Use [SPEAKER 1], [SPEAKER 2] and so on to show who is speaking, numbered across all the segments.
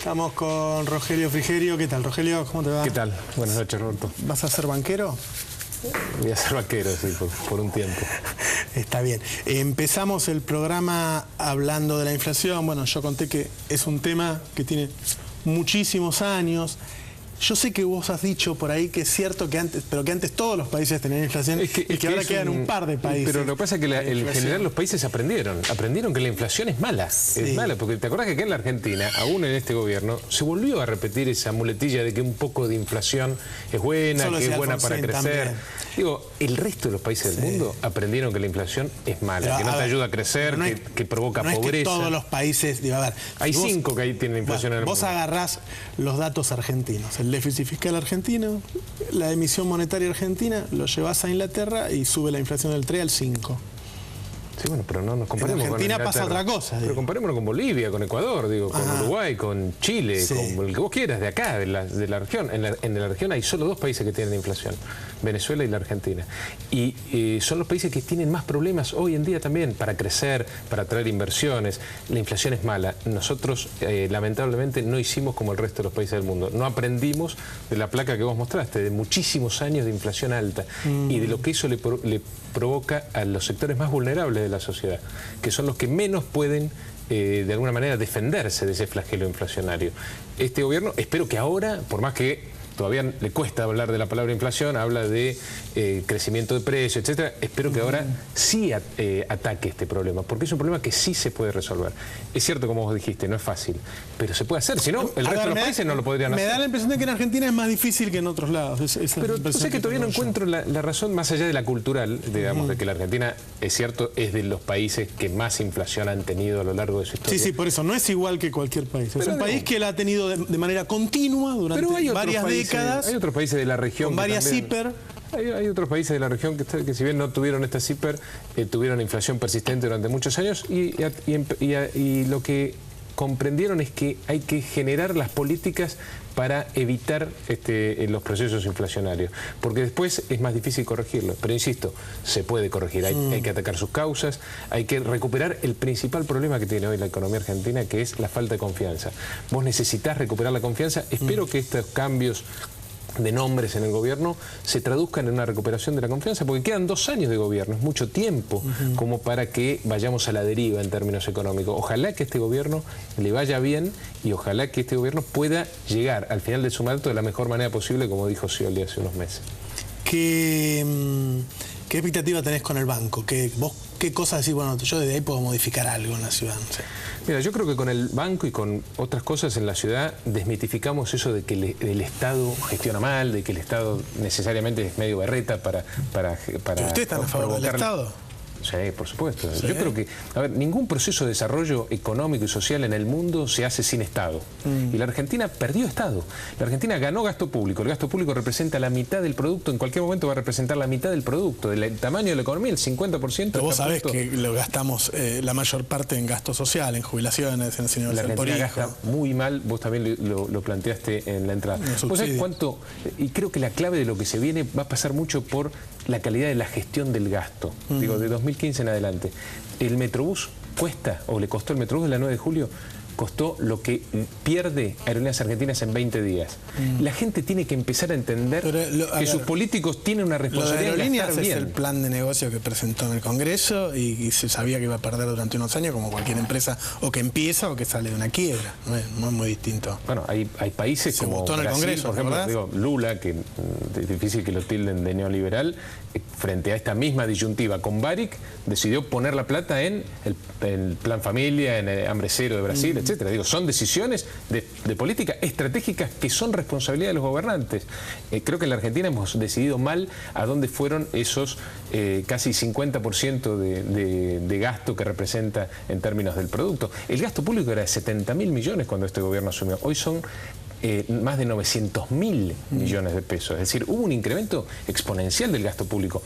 [SPEAKER 1] Estamos con Rogelio Frigerio. ¿Qué tal, Rogelio? ¿Cómo te va?
[SPEAKER 2] ¿Qué tal? Buenas noches, Roberto.
[SPEAKER 1] ¿Vas a ser banquero?
[SPEAKER 2] Voy a ser banquero, sí, por un tiempo.
[SPEAKER 1] Está bien. Empezamos el programa hablando de la inflación. Bueno, yo conté que es un tema que tiene muchísimos años. Yo sé que vos has dicho por ahí que es cierto que antes, pero que antes todos los países tenían inflación y que ahora quedan un par de países.
[SPEAKER 2] Pero lo que pasa es que en general los países aprendieron que la inflación es mala. Sí. Es mala, porque te acordás que acá en la Argentina, aún en este gobierno, se volvió a repetir esa muletilla de que un poco de inflación es buena, que es buena para crecer. También. Digo, el resto de los países del mundo aprendieron que la inflación es mala, pero, que no te ayuda a crecer, no que provoca pobreza. Es que
[SPEAKER 1] todos los países, digo, a ver,
[SPEAKER 2] hay 5 que ahí tienen inflación en el mundo.
[SPEAKER 1] Vos agarrás los datos argentinos, el déficit fiscal argentino, la emisión monetaria argentina, lo llevas a Inglaterra y sube la inflación del 3 al 5.
[SPEAKER 2] Sí, bueno, pero no nos comparemos con
[SPEAKER 1] Argentina pasa otra cosa.
[SPEAKER 2] Pero comparémonos con Bolivia, con Ecuador, digo, con Uruguay, con Chile, con el que vos quieras, de acá, de la región. En la región hay solo 2 países que tienen inflación, Venezuela y la Argentina. Y son los países que tienen más problemas hoy en día también para crecer, para atraer inversiones. La inflación es mala. Nosotros, lamentablemente, no hicimos como el resto de los países del mundo. No aprendimos de la placa que vos mostraste, de muchísimos años de inflación alta y de lo que eso le provoca a los sectores más vulnerables de la sociedad, que son los que menos pueden de alguna manera defenderse de ese flagelo inflacionario. Este gobierno, espero que ahora, por más que todavía le cuesta hablar de la palabra inflación, habla de crecimiento de precios, etcétera, espero que ahora sí ataque este problema, porque es un problema que sí se puede resolver. Es cierto, como vos dijiste, no es fácil, pero se puede hacer, si no, el resto de los países no lo podrían hacer.
[SPEAKER 1] Me da la impresión de que en Argentina es más difícil que en otros lados.
[SPEAKER 2] Pero yo sé que todavía no encuentro la razón, más allá de la cultural, digamos, de que la Argentina, es cierto, es de los países que más inflación han tenido a lo largo de su historia.
[SPEAKER 1] Sí, por eso, no es igual que cualquier país. Es un país que la ha tenido de manera continua durante varias décadas.
[SPEAKER 2] Hay otros países de la región
[SPEAKER 1] con varias CIPER.
[SPEAKER 2] Hay otros países de la región que si bien no tuvieron esta CIPER, tuvieron inflación persistente durante muchos años y lo que comprendieron es que hay que generar las políticas para evitar los procesos inflacionarios, porque después es más difícil corregirlo. Pero insisto, se puede corregir, hay que atacar sus causas, hay que recuperar el principal problema que tiene hoy la economía argentina, que es la falta de confianza. Vos necesitás recuperar la confianza, espero que estos cambios de nombres en el gobierno se traduzcan en una recuperación de la confianza, porque quedan 2 años de gobierno, es mucho tiempo como para que vayamos a la deriva en términos económicos. Ojalá que este gobierno le vaya bien y ojalá que este gobierno pueda llegar al final de su mandato de la mejor manera posible, como dijo Scioli hace unos meses.
[SPEAKER 1] ¿Qué expectativa tenés con el banco? ¿Qué cosas decís? Bueno, yo desde ahí puedo modificar algo en la ciudad. No sé.
[SPEAKER 2] Mira, yo creo que con el banco y con otras cosas en la ciudad desmitificamos eso de que el Estado gestiona mal, de que el Estado necesariamente es medio berreta para
[SPEAKER 1] ¿Pero usted está a favor del Estado?
[SPEAKER 2] Sí, por supuesto.
[SPEAKER 1] ¿Sí?
[SPEAKER 2] Yo creo que, ningún proceso de desarrollo económico y social en el mundo se hace sin Estado. Y la Argentina perdió Estado. La Argentina ganó gasto público. El gasto público representa la mitad del producto. En cualquier momento va a representar la mitad del producto. Del tamaño de la economía, el 50%.
[SPEAKER 1] Pero vos sabés que lo gastamos la mayor parte en gasto social, en jubilaciones, en enseñanza por hijo.
[SPEAKER 2] La Argentina gasta muy mal. Vos también lo planteaste en la entrada. ¿Vos sabés cuánto? Y creo que la clave de lo que se viene va a pasar mucho por la calidad de la gestión del gasto. Digo, de 2015 en adelante. El Metrobús cuesta, o le costó el Metrobús de la 9 de julio, costó lo que pierde Aerolíneas Argentinas en 20 días. La gente tiene que empezar a entender que sus políticos tienen una responsabilidad.
[SPEAKER 1] Lo de Aerolíneas es el plan de negocio que presentó en el Congreso y se sabía que iba a perder durante unos años, como cualquier empresa o que empieza o que sale de una quiebra. No es muy distinto.
[SPEAKER 2] Bueno, hay países como
[SPEAKER 1] Brasil, en el Congreso,
[SPEAKER 2] por ejemplo, Lula, que es difícil que lo tilden de neoliberal, frente a esta misma disyuntiva con Baric, decidió poner la plata en el Plan Familia, en el Hambre Cero de Brasil, etcétera. Digo, son decisiones de política estratégicas que son responsabilidad de los gobernantes. Creo que en la Argentina hemos decidido mal a dónde fueron esos casi 50% de gasto que representa en términos del producto. El gasto público era de 70.000 millones cuando este gobierno asumió. Hoy son más de 900.000 millones de pesos. Es decir, hubo un incremento exponencial del gasto público.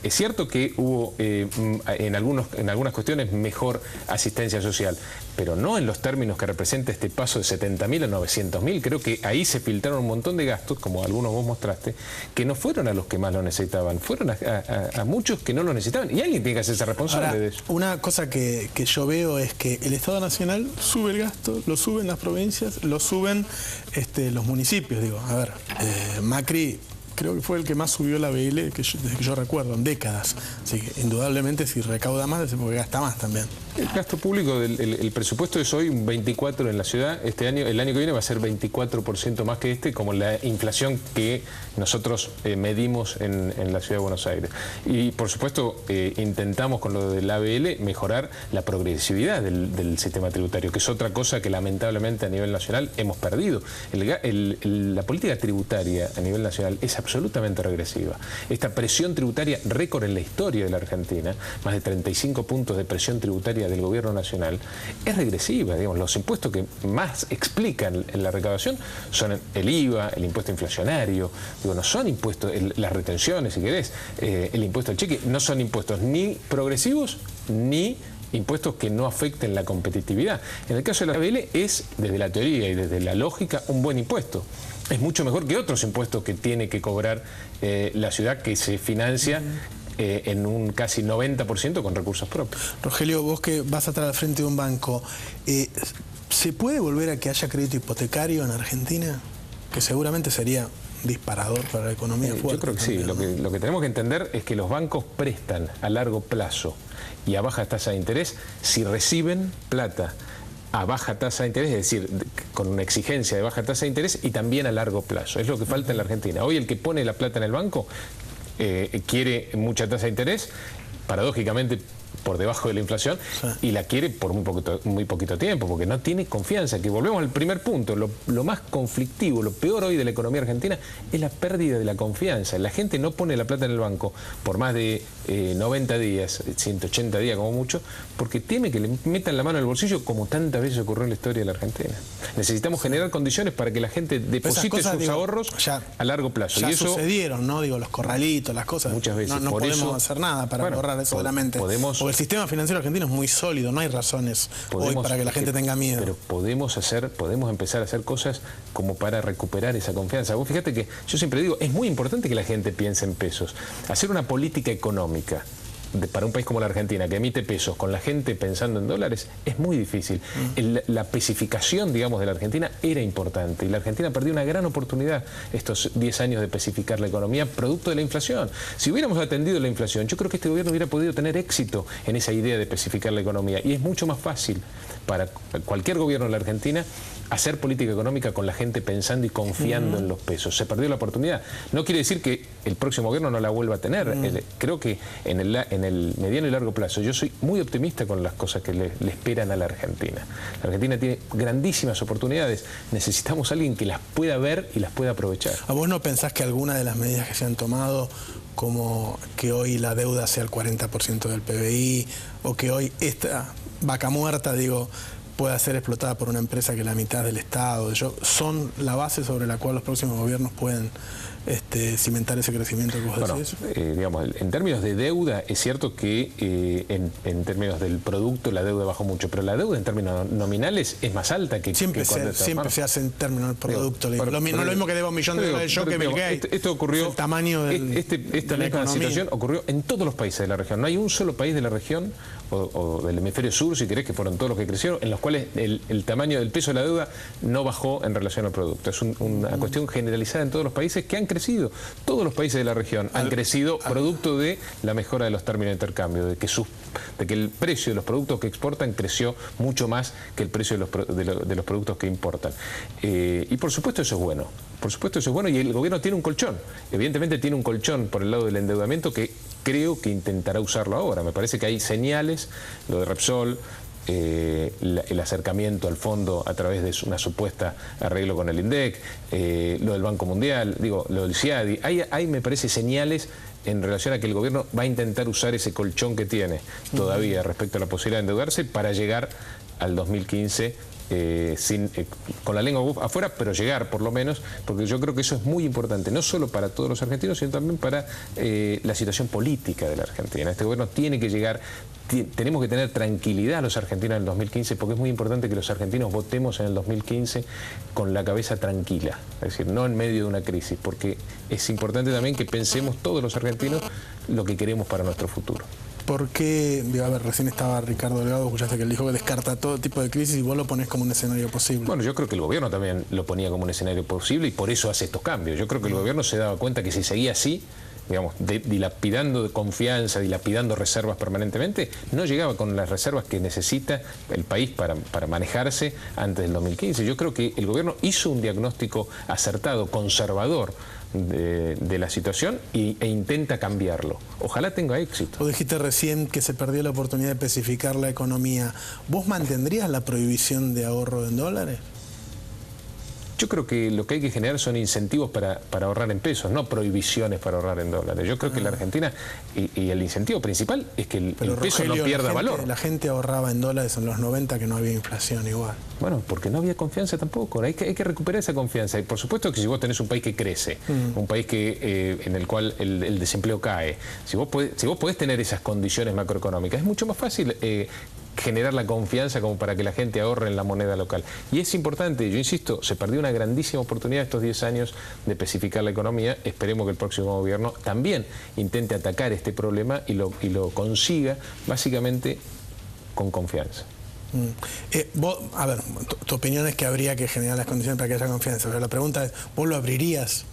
[SPEAKER 2] Es cierto que hubo en algunas cuestiones mejor asistencia social, pero no en los términos que representa este paso de 70.000 a 900.000. Creo que ahí se filtraron un montón de gastos, como algunos vos mostraste, que no fueron a los que más lo necesitaban, fueron a muchos que no lo necesitaban. Y alguien tiene que hacerse responsable.
[SPEAKER 1] Ahora,
[SPEAKER 2] de eso.
[SPEAKER 1] Una cosa que yo veo es que el Estado Nacional sube el gasto, lo suben las provincias, lo suben los municipios. Digo, a ver, Macri creo que fue el que más subió la BL desde que yo recuerdo, en décadas. Así que indudablemente si recauda más es porque gasta más también.
[SPEAKER 2] El gasto público, el presupuesto es hoy un 24 en la ciudad. El año que viene va a ser 24% más que como la inflación que nosotros medimos en la ciudad de Buenos Aires. Y por supuesto intentamos con lo del ABL mejorar la progresividad del sistema tributario, que es otra cosa que lamentablemente a nivel nacional hemos perdido. La política tributaria a nivel nacional es absolutamente regresiva. Esta presión tributaria récord en la historia de la Argentina, más de 35 puntos de presión tributaria del gobierno nacional, es regresiva. Digamos, los impuestos que más explican en la recaudación son el IVA, el impuesto inflacionario. Digo, no son impuestos, las retenciones, si querés, el impuesto al cheque, no son impuestos ni progresivos ni impuestos que no afecten la competitividad. En el caso de la ABL es, desde la teoría y desde la lógica, un buen impuesto. Es mucho mejor que otros impuestos que tiene que cobrar la ciudad, que se financia en un casi 90% con recursos propios.
[SPEAKER 1] Rogelio, vos que vas a estar al frente de un banco, ¿se puede volver a que haya crédito hipotecario en Argentina? Que seguramente sería disparador para la economía fuerte.
[SPEAKER 2] Yo creo que sí. Lo que tenemos que entender es que los bancos prestan a largo plazo y a baja tasa de interés si reciben plata a baja tasa de interés, es decir, con una exigencia de baja tasa de interés y también a largo plazo. Es lo que falta en la Argentina. Hoy el que pone la plata en el banco quiere mucha tasa de interés, paradójicamente por debajo de la inflación, y la quiere por muy poquito tiempo, porque no tiene confianza. Que volvemos al primer punto, lo más conflictivo, lo peor hoy de la economía argentina es la pérdida de la confianza. La gente no pone la plata en el banco por más de 90 días, 180 días como mucho, porque teme que le metan la mano en el bolsillo, como tantas veces ocurrió en la historia de la Argentina. Necesitamos generar condiciones para que la gente deposite sus ahorros a largo plazo.
[SPEAKER 1] Ya
[SPEAKER 2] y eso
[SPEAKER 1] sucedieron, ¿no? Digo, los corralitos, las cosas.
[SPEAKER 2] Muchas veces.
[SPEAKER 1] No podemos hacer nada para ahorrar eso solamente. Porque el sistema financiero argentino es muy sólido, no hay razones hoy para que la gente tenga miedo.
[SPEAKER 2] Pero podemos empezar a hacer cosas como para recuperar esa confianza. Vos fíjate que yo siempre digo, es muy importante que la gente piense en pesos. Hacer una política económica para un país como la Argentina, que emite pesos con la gente pensando en dólares, es muy difícil. La pesificación, digamos, de la Argentina era importante, y la Argentina perdió una gran oportunidad estos 10 años de pesificar la economía producto de la inflación. Si hubiéramos atendido la inflación, yo creo que este gobierno hubiera podido tener éxito en esa idea de pesificar la economía, y es mucho más fácil para cualquier gobierno de la Argentina hacer política económica con la gente pensando y confiando en los pesos. Se perdió la oportunidad. No quiere decir que el próximo gobierno no la vuelva a tener. Creo que en el mediano y largo plazo yo soy muy optimista con las cosas que le esperan a la Argentina. La Argentina tiene grandísimas oportunidades. Necesitamos a alguien que las pueda ver y las pueda aprovechar.
[SPEAKER 1] ¿A vos no pensás que alguna de las medidas que se han tomado, como que hoy la deuda sea el 40% del PBI, o que hoy esta vaca muerta, digo, pueda ser explotada por una empresa que es la mitad del Estado, son la base sobre la cual los próximos gobiernos pueden cimentar ese crecimiento que vos decís?
[SPEAKER 2] Digamos, en términos de deuda, es cierto que en términos del producto la deuda bajó mucho, pero la deuda en términos nominales es más alta que
[SPEAKER 1] siempre se hace en términos del producto. No es lo mismo que deba $1 millón de dólares yo que Bill Gates.
[SPEAKER 2] Esto ocurrió,
[SPEAKER 1] el tamaño
[SPEAKER 2] esta misma situación ocurrió en todos los países de la región. No hay un solo país de la región o del hemisferio sur, si querés, que fueron todos los que crecieron, en los cuales el tamaño del peso de la deuda no bajó en relación al producto. Es una cuestión generalizada en todos los países que han crecido. Todos los países de la región han crecido producto de la mejora de los términos de intercambio, de que el precio de los productos que exportan creció mucho más que el precio de los productos que importan. Y por supuesto eso es bueno. Por supuesto eso es bueno, y el gobierno tiene un colchón. Evidentemente tiene un colchón por el lado del endeudamiento que creo que intentará usarlo ahora. Me parece que hay señales, lo de Repsol, el acercamiento al fondo a través de una supuesta arreglo con el INDEC, lo del Banco Mundial, lo del CIADI. Hay, me parece, señales en relación a que el gobierno va a intentar usar ese colchón que tiene todavía respecto a la posibilidad de endeudarse para llegar al 2015 con la lengua afuera, pero llegar por lo menos, porque yo creo que eso es muy importante, no solo para todos los argentinos, sino también para la situación política de la Argentina. Este gobierno tiene que llegar, tenemos que tener tranquilidad los argentinos en el 2015, porque es muy importante que los argentinos votemos en el 2015 con la cabeza tranquila, es decir, no en medio de una crisis, porque es importante también que pensemos todos los argentinos lo que queremos para nuestro futuro.
[SPEAKER 1] ¿Por qué? A ver, recién estaba Ricardo Delgado, escuchaste que él dijo que descarta todo tipo de crisis y vos lo ponés como un escenario posible.
[SPEAKER 2] Bueno, yo creo que el gobierno también lo ponía como un escenario posible y por eso hace estos cambios. Yo creo que el gobierno se daba cuenta que si seguía así, digamos, dilapidando confianza, dilapidando reservas permanentemente, no llegaba con las reservas que necesita el país para manejarse antes del 2015. Yo creo que el gobierno hizo un diagnóstico acertado, conservador de la situación e intenta cambiarlo. Ojalá tenga éxito.
[SPEAKER 1] Vos dijiste recién que se perdió la oportunidad de especificar la economía. ¿Vos mantendrías la prohibición de ahorro en dólares?
[SPEAKER 2] Yo creo que lo que hay que generar son incentivos para ahorrar en pesos, no prohibiciones para ahorrar en dólares. Yo creo que la Argentina, y el incentivo principal es que el peso Rogelio, no pierda valor.
[SPEAKER 1] La gente ahorraba en dólares en los 90 que no había inflación igual.
[SPEAKER 2] Bueno, porque no había confianza tampoco. Hay que recuperar esa confianza. Y por supuesto que si vos tenés un país que crece, un país en el cual el desempleo cae, si vos podés tener esas condiciones macroeconómicas, es mucho más fácil generar la confianza como para que la gente ahorre en la moneda local. Y es importante, yo insisto, se perdió una grandísima oportunidad estos 10 años de especificar la economía. Esperemos que el próximo gobierno también intente atacar este problema y lo consiga básicamente con confianza.
[SPEAKER 1] Vos, a ver, tu opinión es que habría que generar las condiciones para que haya confianza, pero la pregunta es, ¿vos lo abrirías?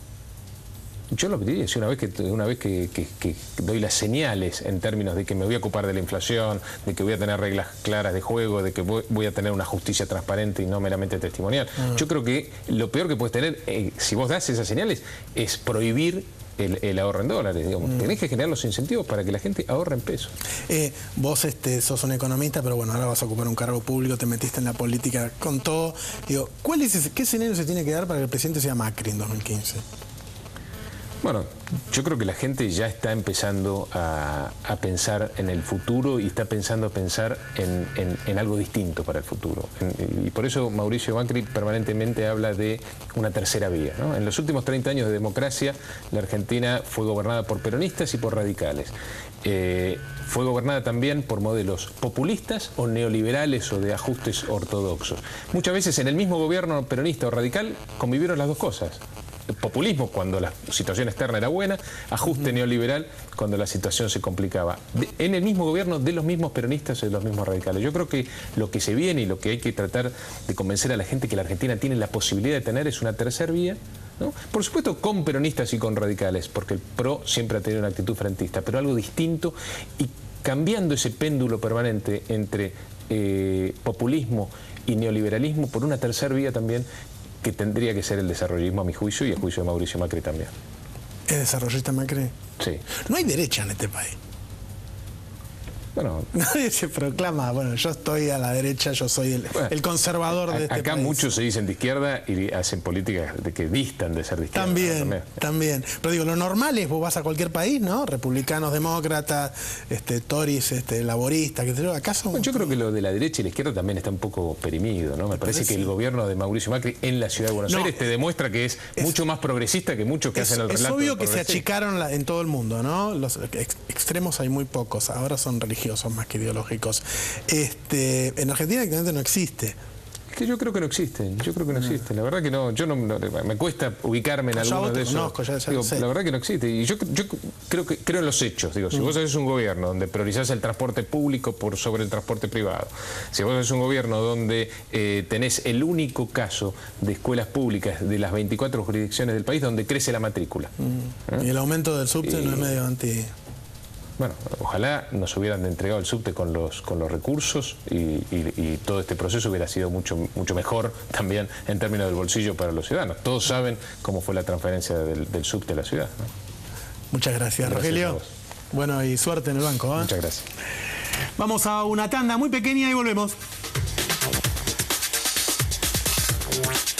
[SPEAKER 2] Yo lo pediría, si una vez que doy las señales en términos de que me voy a ocupar de la inflación, de que voy a tener reglas claras de juego, de que voy a tener una justicia transparente y no meramente testimonial. Yo creo que lo peor que puedes tener, si vos das esas señales, es prohibir el ahorro en dólares. Digamos. Tenés que generar los incentivos para que la gente ahorre en pesos.
[SPEAKER 1] Vos sos un economista, pero bueno, ahora vas a ocupar un cargo público, te metiste en la política con todo. Digo, ¿qué escenario se tiene que dar para que el presidente sea Macri en 2015?
[SPEAKER 2] Bueno, yo creo que la gente ya está empezando a pensar en el futuro y está pensando en algo distinto para el futuro. Y por eso Mauricio Macri permanentemente habla de una tercera vía, ¿no? En los últimos 30 años de democracia, la Argentina fue gobernada por peronistas y por radicales. Fue gobernada también por modelos populistas o neoliberales o de ajustes ortodoxos. Muchas veces en el mismo gobierno peronista o radical convivieron las dos cosas. Populismo cuando la situación externa era buena, ajuste neoliberal cuando la situación se complicaba. En el mismo gobierno de los mismos peronistas y de los mismos radicales. Yo creo que lo que se viene y lo que hay que tratar de convencer a la gente que la Argentina tiene la posibilidad de tener es una tercera vía, ¿no? Por supuesto con peronistas y con radicales, porque el PRO siempre ha tenido una actitud frentista, pero algo distinto y cambiando ese péndulo permanente entre populismo y neoliberalismo por una tercera vía también, que tendría que ser el desarrollismo a mi juicio y a juicio de Mauricio Macri también.
[SPEAKER 1] ¿Es desarrollista Macri?
[SPEAKER 2] Sí.
[SPEAKER 1] No hay derecha en este país.
[SPEAKER 2] Bueno,
[SPEAKER 1] nadie se proclama, bueno, yo estoy a la derecha, yo soy el conservador de este país.
[SPEAKER 2] Acá muchos se dicen de izquierda y hacen políticas de que distan de ser de izquierda.
[SPEAKER 1] También. Pero digo, lo normal es, vos vas a cualquier país, ¿no? Republicanos, demócratas, tories, laboristas, qué sé yo. ¿Acaso?
[SPEAKER 2] Bueno, yo creo que lo de la derecha y la izquierda también está un poco perimido, ¿no? Me parece que el gobierno de Mauricio Macri en la ciudad de Buenos Aires te demuestra que es mucho más progresista que muchos que hacen el relato.
[SPEAKER 1] Es obvio que se achicaron en todo el mundo, ¿no? Los extremos hay muy pocos, ahora son religiosos más que ideológicos. En Argentina directamente no existe.
[SPEAKER 2] Que yo creo que no existen, la verdad que no, me cuesta ubicarme en alguno de esos. La verdad que no existe, y yo creo en los hechos. Digo, si vos haces un gobierno donde priorizás el transporte público por sobre el transporte privado, si vos haces un gobierno donde tenés el único caso de escuelas públicas de las 24 jurisdicciones del país donde crece la matrícula.
[SPEAKER 1] Y el aumento del subte no es medio anti...
[SPEAKER 2] Bueno, ojalá nos hubieran entregado el subte con los recursos y todo este proceso hubiera sido mucho mejor también en términos del bolsillo para los ciudadanos. Todos saben cómo fue la transferencia del subte a la ciudad, ¿no?
[SPEAKER 1] Muchas gracias, Rogelio. Bueno, y suerte en el banco, ¿eh?
[SPEAKER 2] Muchas gracias.
[SPEAKER 1] Vamos a una tanda muy pequeña y volvemos.